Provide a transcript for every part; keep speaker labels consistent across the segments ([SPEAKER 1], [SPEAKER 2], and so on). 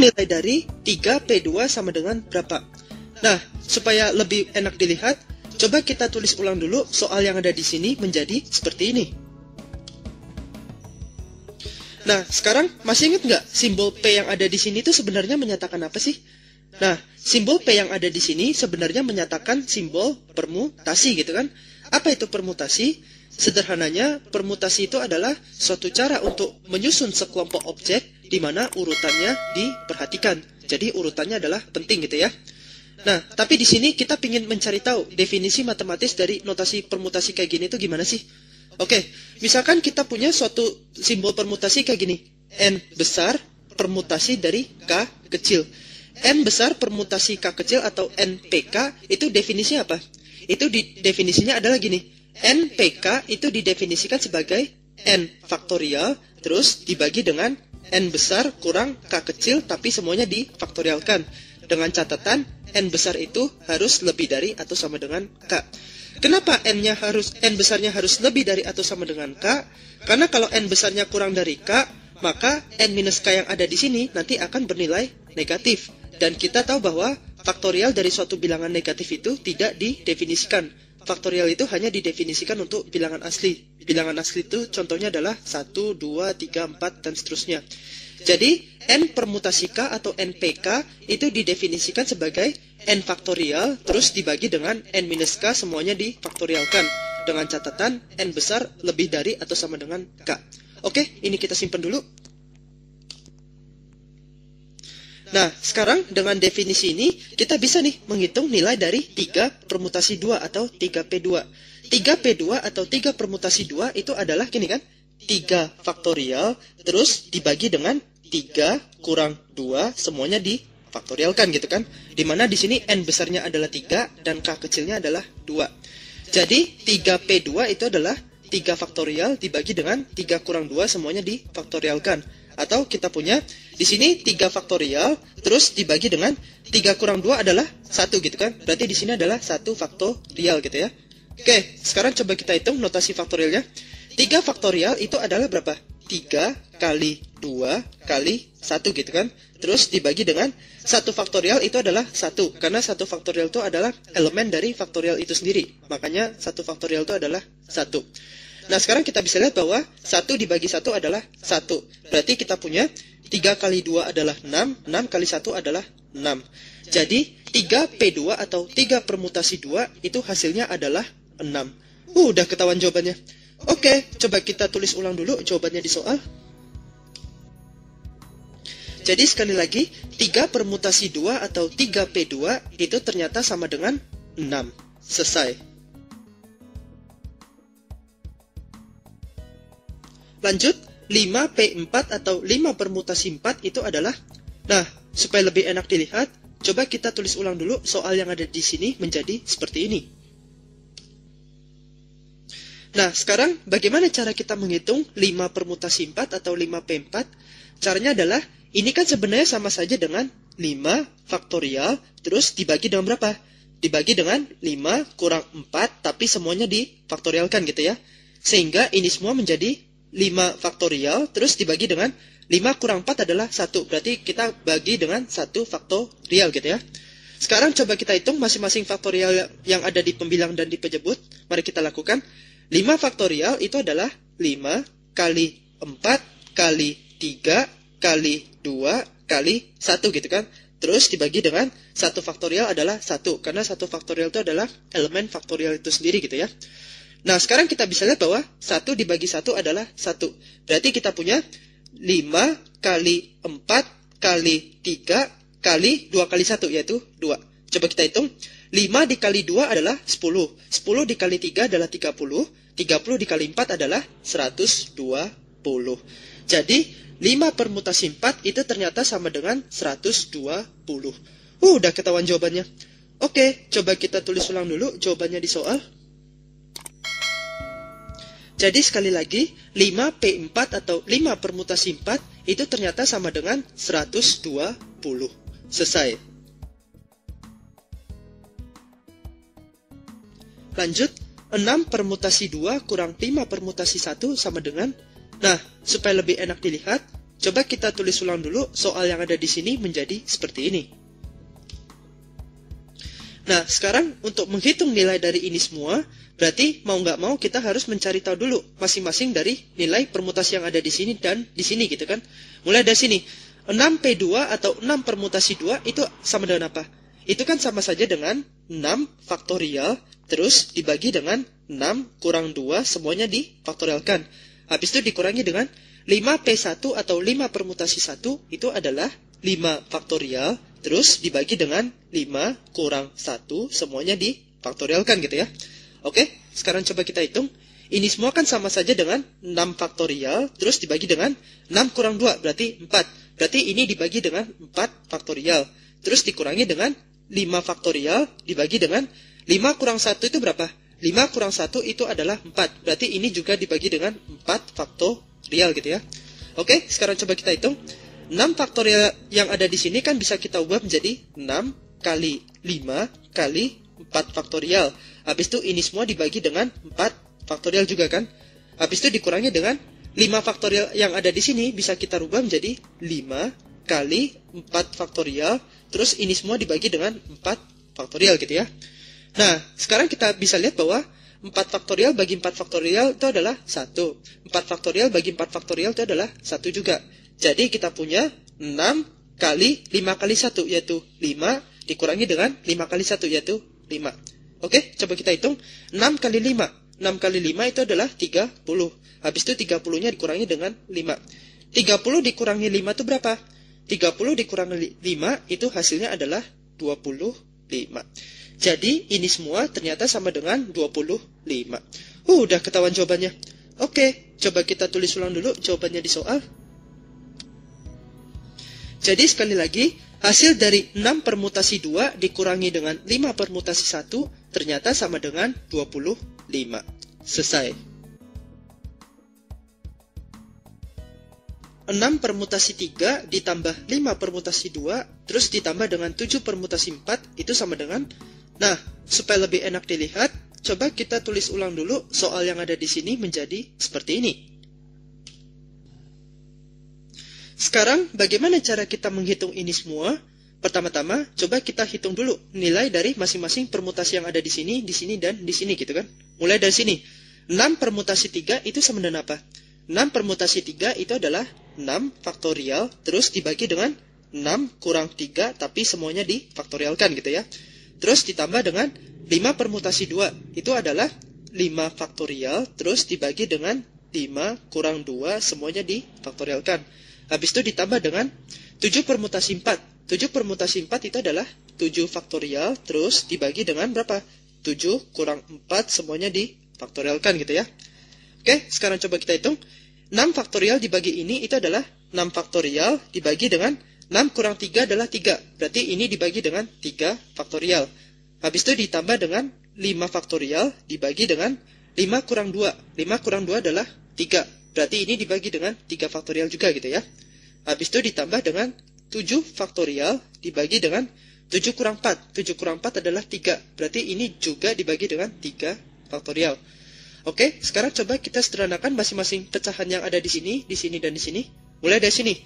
[SPEAKER 1] nilai dari 3P2 sama dengan berapa? Nah, supaya lebih enak dilihat, coba kita tulis ulang dulu soal yang ada di sini menjadi seperti ini. Nah, sekarang masih ingat nggak simbol P yang ada di sini itu sebenarnya menyatakan apa sih? Nah, simbol P yang ada di sini sebenarnya menyatakan simbol permutasi gitu kan? Apa itu permutasi? Sederhananya, permutasi itu adalah suatu cara untuk menyusun sekelompok objek di mana urutannya diperhatikan. Jadi urutannya adalah penting gitu ya. Nah, tapi di sini kita ingin mencari tahu definisi matematis dari notasi permutasi kayak gini itu gimana sih? Oke, misalkan kita punya suatu simbol permutasi kayak gini. N besar permutasi dari K kecil. N besar permutasi K kecil atau NPK itu definisinya apa? Itu definisinya adalah gini. NPK itu didefinisikan sebagai N faktorial terus dibagi dengan N besar kurang K kecil tapi semuanya difaktorialkan. Dengan catatan N besar itu harus lebih dari atau sama dengan K. Kenapa N besarnya harus lebih dari atau sama dengan K? Karena kalau N besarnya kurang dari K, maka N minus K yang ada di sini nanti akan bernilai negatif. Dan kita tahu bahwa faktorial dari suatu bilangan negatif itu tidak didefinisikan. Faktorial itu hanya didefinisikan untuk bilangan asli. Bilangan asli itu contohnya adalah 1, 2, 3, 4, dan seterusnya. Jadi, N permutasi K atau NPK itu didefinisikan sebagai N faktorial, terus dibagi dengan N minus K semuanya difaktorialkan. Dengan catatan N besar lebih dari atau sama dengan K. Oke, ini kita simpan dulu. Nah, sekarang dengan definisi ini, kita bisa nih menghitung nilai dari 3 permutasi 2 atau 3P2. 3P2 atau 3 permutasi 2 itu adalah gini kan, 3 faktorial, terus dibagi dengan 3 kurang 2, semuanya difaktorialkan gitu kan. Dimana di sini N besarnya adalah 3 dan K kecilnya adalah 2. Jadi 3P2 itu adalah 3 faktorial dibagi dengan 3 kurang 2, semuanya difaktorialkan. Atau kita punya di sini 3 faktorial terus dibagi dengan 3 kurang 2 adalah 1 gitu kan. Berarti di sini adalah 1 faktorial gitu ya. Oke, sekarang coba kita hitung notasi faktorialnya. 3 faktorial itu adalah berapa? 3 kali 2 kali 1 gitu kan. Terus dibagi dengan 1 faktorial itu adalah 1. Karena 1 faktorial itu adalah elemen dari faktorial itu sendiri. Makanya 1 faktorial itu adalah 1. Nah, sekarang kita bisa lihat bahwa 1 dibagi 1 adalah 1. Berarti kita punya 3 kali 2 adalah 6, 6 kali 1 adalah 6. Jadi, 3P2 atau 3 permutasi 2 itu hasilnya adalah 6. Udah ketahuan jawabannya. Oke, coba kita tulis ulang dulu jawabannya di soal. Jadi, sekali lagi, 3 permutasi 2 atau 3P2 itu ternyata sama dengan 6. Selesai. Lanjut, 5P4 atau 5 permutasi 4 itu adalah, nah, supaya lebih enak dilihat, coba kita tulis ulang dulu soal yang ada di sini menjadi seperti ini. Nah, sekarang bagaimana cara kita menghitung 5 permutasi 4 atau 5P4? Caranya adalah, ini kan sebenarnya sama saja dengan 5 faktorial, terus dibagi dengan berapa? Dibagi dengan 5 kurang 4, tapi semuanya difaktorialkan gitu ya. Sehingga ini semua menjadi 5 faktorial, terus dibagi dengan 5 kurang 4 adalah 1. Berarti kita bagi dengan 1 faktorial gitu ya. Sekarang coba kita hitung masing-masing faktorial yang ada di pembilang dan di penyebut. Mari kita lakukan. 5 faktorial itu adalah 5 kali 4 kali 3 kali 2 kali 1 gitu kan. Terus dibagi dengan 1 faktorial adalah 1. Karena 1 faktorial itu adalah elemen faktorial itu sendiri gitu ya. Nah, sekarang kita bisa lihat bahwa 1 dibagi 1 adalah 1. Berarti kita punya 5 kali 4 kali 3 kali 2 kali 1, yaitu 2. Coba kita hitung. 5 dikali 2 adalah 10. 10 dikali 3 adalah 30. 30 dikali 4 adalah 120. Jadi, 5 permutasi 4 itu ternyata sama dengan 120. Udah ketahuan jawabannya. Oke, coba kita tulis ulang dulu jawabannya di soal. Jadi sekali lagi, 5P4 atau 5 permutasi 4 itu ternyata sama dengan 120. Selesai. Lanjut, 6 permutasi 2 kurang 5 permutasi 1 sama dengan, nah, supaya lebih enak dilihat, coba kita tulis ulang dulu soal yang ada di sini menjadi seperti ini. Nah, sekarang untuk menghitung nilai dari ini semua, berarti mau nggak mau kita harus mencari tahu dulu masing-masing dari nilai permutasi yang ada di sini dan di sini gitu kan. Mulai dari sini, 6P2 atau 6 permutasi 2 itu sama dengan apa? Itu kan sama saja dengan 6 faktorial, terus dibagi dengan 6 kurang 2, semuanya difaktorialkan. Habis itu dikurangi dengan 5P1 atau 5 permutasi 1, itu adalah 5 faktorial, terus dibagi dengan 5 kurang 1, semuanya difaktorialkan gitu ya. Oke, sekarang coba kita hitung. Ini semua kan sama saja dengan 6 faktorial, terus dibagi dengan 6 kurang 2, berarti 4. Berarti ini dibagi dengan 4 faktorial. Terus dikurangi dengan 5 faktorial, dibagi dengan 5 kurang 1 itu berapa? 5 kurang 1 itu adalah 4. Berarti ini juga dibagi dengan 4 faktorial gitu ya. Oke, sekarang coba kita hitung. 6 faktorial yang ada di sini kan bisa kita ubah menjadi 6 kali 5 kali 4 faktorial. Habis itu ini semua dibagi dengan 4 faktorial juga kan. Habis itu dikurangi dengan 5 faktorial yang ada di sini bisa kita rubah menjadi 5 kali 4 faktorial. Terus ini semua dibagi dengan 4 faktorial gitu ya. Nah, sekarang kita bisa lihat bahwa 4 faktorial bagi 4 faktorial itu adalah 1. 4 faktorial bagi 4 faktorial itu adalah 1 juga. Jadi kita punya 6 kali 5 kali 1 yaitu 5 dikurangi dengan 5 kali 1 yaitu 5. Oke, coba kita hitung. 6 kali 5. 6 kali 5 itu adalah 30. Habis itu 30-nya dikurangi dengan 5. 30 dikurangi 5 itu berapa? 30 dikurangi 5 itu hasilnya adalah 25. Jadi ini semua ternyata sama dengan 25. Udah ketahuan jawabannya. Oke, coba kita tulis ulang dulu jawabannya di soal. Jadi sekali lagi, hasil dari 6 permutasi 2 dikurangi dengan 5 permutasi 1 ternyata sama dengan 25. Selesai. 6 permutasi 3 ditambah 5 permutasi 2 terus ditambah dengan 7 permutasi 4 itu sama dengan. Nah, supaya lebih enak dilihat, coba kita tulis ulang dulu soal yang ada di sini menjadi seperti ini. Sekarang, bagaimana cara kita menghitung ini semua? Pertama-tama, coba kita hitung dulu nilai dari masing-masing permutasi yang ada di sini, dan di sini gitu kan. Mulai dari sini, 6 permutasi 3 itu sama dengan apa? 6 permutasi 3 itu adalah 6 faktorial, terus dibagi dengan 6 kurang 3, tapi semuanya difaktorialkan gitu ya. Terus ditambah dengan 5 permutasi 2, itu adalah 5 faktorial, terus dibagi dengan 5 kurang 2, semuanya difaktorialkan. Habis itu ditambah dengan 7 permutasi 4. 7 permutasi 4 itu adalah 7 faktorial, terus dibagi dengan berapa? 7 kurang 4, semuanya difaktorialkan gitu ya. Oke, sekarang coba kita hitung. 6 faktorial dibagi ini itu adalah 6 faktorial dibagi dengan 6 kurang 3 adalah 3. Berarti ini dibagi dengan 3 faktorial. Habis itu ditambah dengan 5 faktorial dibagi dengan 5 kurang 2. 5 kurang 2 adalah 3. Berarti ini dibagi dengan 3 faktorial juga gitu ya. Habis itu ditambah dengan 7 faktorial dibagi dengan 7 kurang 4. 7 kurang 4 adalah 3. Berarti ini juga dibagi dengan 3 faktorial. Oke, sekarang coba kita sederhanakan masing-masing pecahan yang ada di sini, dan di sini. Mulai dari sini.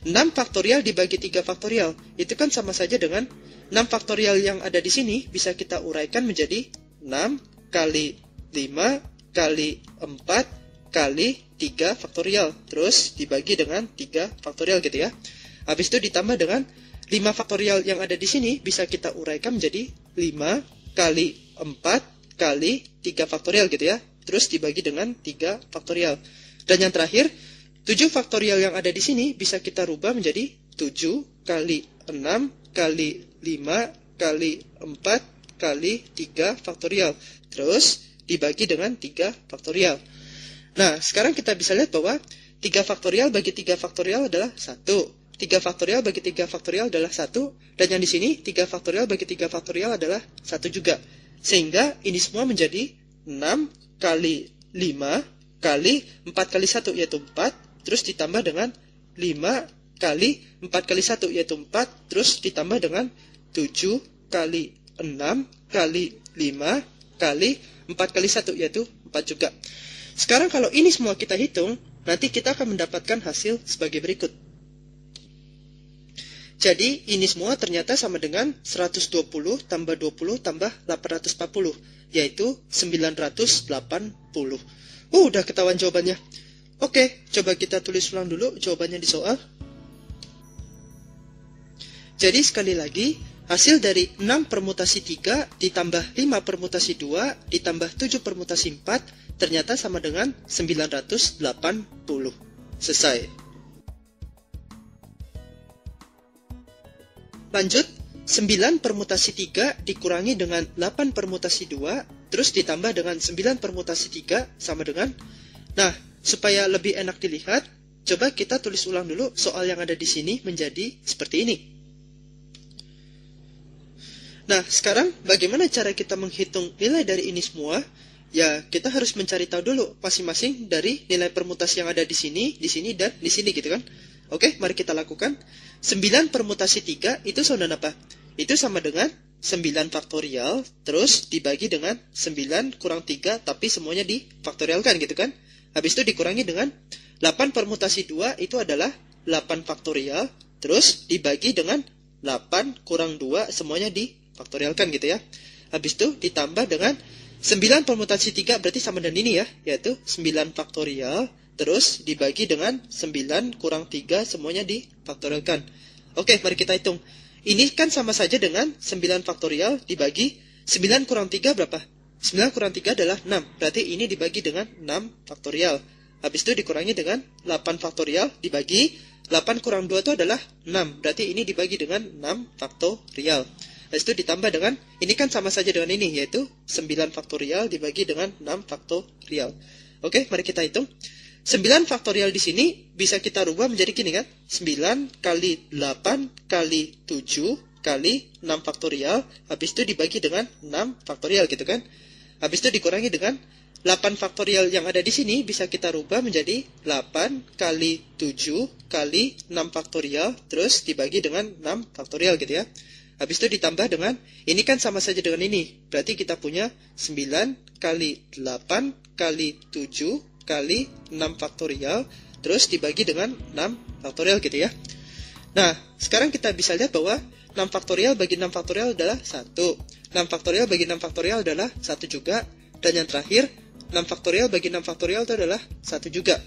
[SPEAKER 1] 6 faktorial dibagi 3 faktorial. Itu kan sama saja dengan 6 faktorial yang ada di sini bisa kita uraikan menjadi 6 kali 5 kali 4 kali 3 faktorial. Terus dibagi dengan 3 faktorial gitu ya. Habis itu ditambah dengan 5 faktorial yang ada di sini bisa kita uraikan menjadi 5 kali 4 kali 3 faktorial gitu ya. Terus dibagi dengan 3 faktorial. Dan yang terakhir, 7 faktorial yang ada di sini bisa kita rubah menjadi 7 kali 6 kali 5 kali 4 kali 3 faktorial. Terus dibagi dengan 3 faktorial. Nah, sekarang kita bisa lihat bahwa 3 faktorial bagi 3 faktorial adalah 1. 3 faktorial bagi 3 faktorial adalah 1. Dan yang di sini 3 faktorial bagi 3 faktorial adalah 1 juga. Sehingga ini semua menjadi 6 kali 5 kali 4 kali 1 yaitu 4. Terus ditambah dengan 5 kali 4 kali 1 yaitu 4. Terus ditambah dengan 7 kali 6 kali 5 kali 4 kali 1 yaitu 4 juga. Sekarang kalau ini semua kita hitung, nanti kita akan mendapatkan hasil sebagai berikut. Jadi ini semua ternyata sama dengan 120 tambah 20 tambah 840, yaitu 980. Udah ketahuan jawabannya. Oke, coba kita tulis ulang dulu jawabannya di soal. Jadi sekali lagi, hasil dari 6 permutasi 3 ditambah 5 permutasi 2 ditambah 7 permutasi 4 ternyata sama dengan 980. Selesai. Lanjut, 9 permutasi 3 dikurangi dengan 8 permutasi 2, terus ditambah dengan 9 permutasi 3 sama dengan... Nah, supaya lebih enak dilihat, coba kita tulis ulang dulu soal yang ada di sini menjadi seperti ini. Nah, sekarang bagaimana cara kita menghitung nilai dari ini semua? Ya, kita harus mencari tahu dulu masing-masing dari nilai permutasi yang ada di sini, dan di sini gitu kan. Oke, mari kita lakukan. 9 permutasi 3 itu sama dengan apa? Itu sama dengan 9 faktorial, terus dibagi dengan 9 kurang 3, tapi semuanya difaktorialkan gitu kan. Habis itu dikurangi dengan 8 permutasi 2 itu adalah 8 faktorial, terus dibagi dengan 8 kurang 2, semuanya difaktorialkan gitu ya. Habis itu ditambah dengan 9 permutasi 3 berarti sama dengan ini ya, yaitu 9 faktorial, terus dibagi dengan 9 kurang 3, semuanya difaktorialkan. Oke, mari kita hitung. Ini kan sama saja dengan 9 faktorial dibagi 9 kurang 3 berapa? 9 kurang 3 adalah 6. Berarti ini dibagi dengan 6 faktorial. Habis itu dikurangi dengan 8 faktorial dibagi 8 kurang 2 itu adalah 6. Berarti ini dibagi dengan 6 faktorial. Habis itu ditambah dengan, ini kan sama saja dengan ini, yaitu 9 faktorial dibagi dengan 6 faktorial. Oke, mari kita hitung. 9 faktorial di sini bisa kita rubah menjadi gini kan. 9 kali 8 kali 7 kali 6 faktorial. Habis itu dibagi dengan 6 faktorial gitu kan. Habis itu dikurangi dengan 8 faktorial yang ada di sini bisa kita rubah menjadi 8 kali 7 kali 6 faktorial. Terus dibagi dengan 6 faktorial gitu ya. Habis itu ditambah dengan, ini kan sama saja dengan ini. Berarti kita punya 9 kali 8 kali 7 kali 6 faktorial, terus dibagi dengan 6 faktorial gitu ya. Nah, sekarang kita bisa lihat bahwa 6 faktorial bagi 6 faktorial adalah 1. 6 faktorial bagi 6 faktorial adalah 1 juga. Dan yang terakhir, 6 faktorial bagi 6 faktorial itu adalah 1 juga.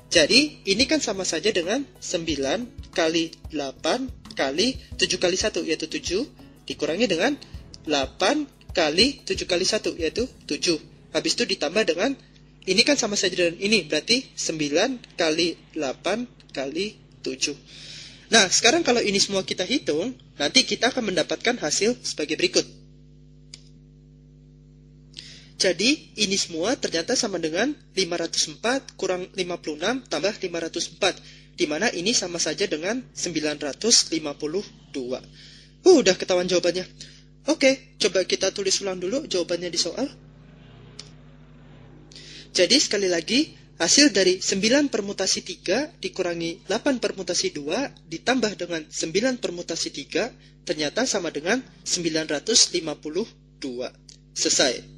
[SPEAKER 1] Jadi, ini kan sama saja dengan 9 kali 8 kali 7 kali 1, yaitu 7, dikurangi dengan 8 kali 7 kali 1, yaitu 7. Habis itu ditambah dengan, ini kan sama saja dengan ini, berarti 9 kali 8 kali 7. Nah, sekarang kalau ini semua kita hitung, nanti kita akan mendapatkan hasil sebagai berikut. Jadi, ini semua ternyata sama dengan 504 kurang 56 tambah 504. Di mana ini sama saja dengan 952. Udah ketahuan jawabannya. Oke, coba kita tulis ulang dulu jawabannya di soal. Jadi sekali lagi, hasil dari 9 permutasi 3 dikurangi 8 permutasi 2 ditambah dengan 9 permutasi 3 ternyata sama dengan 952. Selesai.